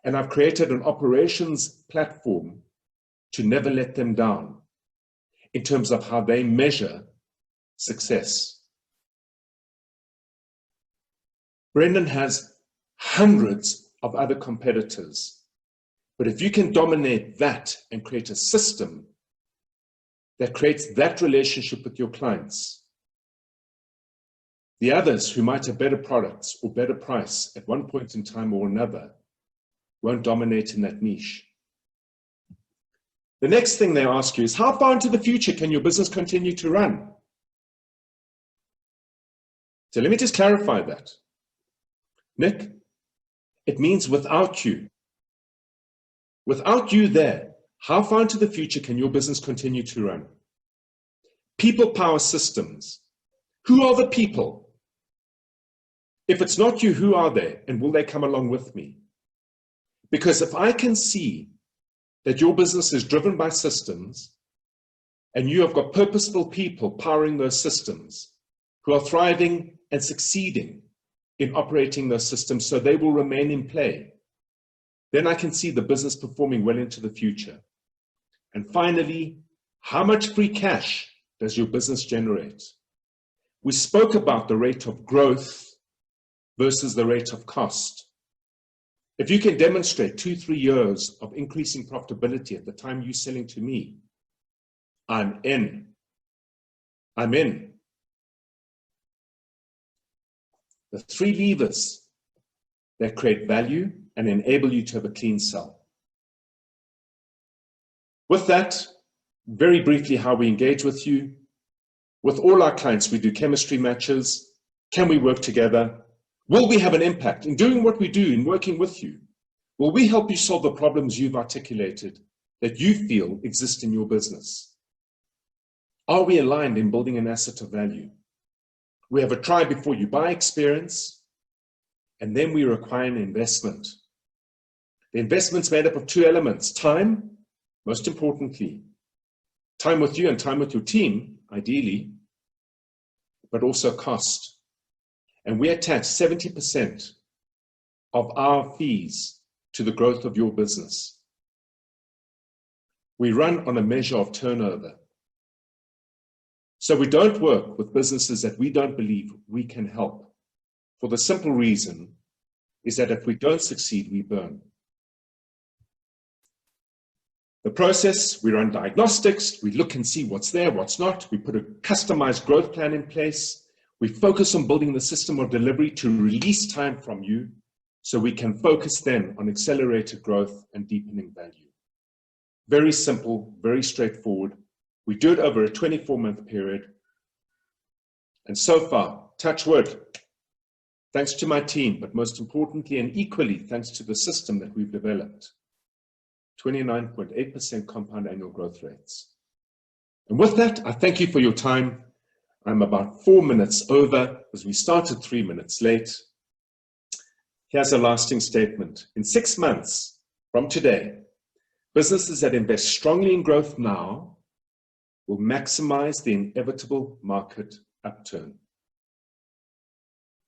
And I've created an operations platform to never let them down in terms of how they measure success. Brendan has hundreds of other competitors, but if you can dominate that and create a system that creates that relationship with your clients, the others who might have better products or better price at one point in time or another won't dominate in that niche. The next thing they ask you is, how far into the future can your business continue to run? So let me just clarify that. Nick, it means without you. Without you there, how far into the future can your business continue to run? People power systems. Who are the people? If it's not you, who are they? And will they come along with me? Because if I can see that your business is driven by systems and you have got purposeful people powering those systems who are thriving and succeeding in operating those systems so they will remain in play, then I can see the business performing well into the future. And finally, how much free cash does your business generate? We spoke about the rate of growth versus the rate of cost. If you can demonstrate 2-3 years of increasing profitability at the time you're selling to me, I'm in. I'm in. The 3 levers that create value and enable you to have a clean sell. With that, very briefly how we engage with you. With all our clients, we do chemistry matches. Can we work together? Will we have an impact in doing what we do, in working with you? Will we help you solve the problems you've articulated that you feel exist in your business? Are we aligned in building an asset of value? We have a try before you buy experience, and then we require an investment. The investment's made up of 2 elements: time, most importantly, time with you and time with your team, ideally, but also cost. And we attach 70% of our fees to the growth of your business. We run on a measure of turnover. So we don't work with businesses that we don't believe we can help. For the simple reason is that if we don't succeed, we burn. The process, we run diagnostics, we look and see what's there, what's not. We put a customized growth plan in place. We focus on building the system of delivery to release time from you so we can focus then on accelerated growth and deepening value. Very simple, very straightforward. We do it over a 24-month period. And so far, touch wood, thanks to my team, but most importantly and equally thanks to the system that we've developed, 29.8% compound annual growth rates. And with that, I thank you for your time. I'm about 4 minutes over as we started 3 minutes late. Here's a lasting statement. In 6 months from today, businesses that invest strongly in growth now will maximize the inevitable market upturn.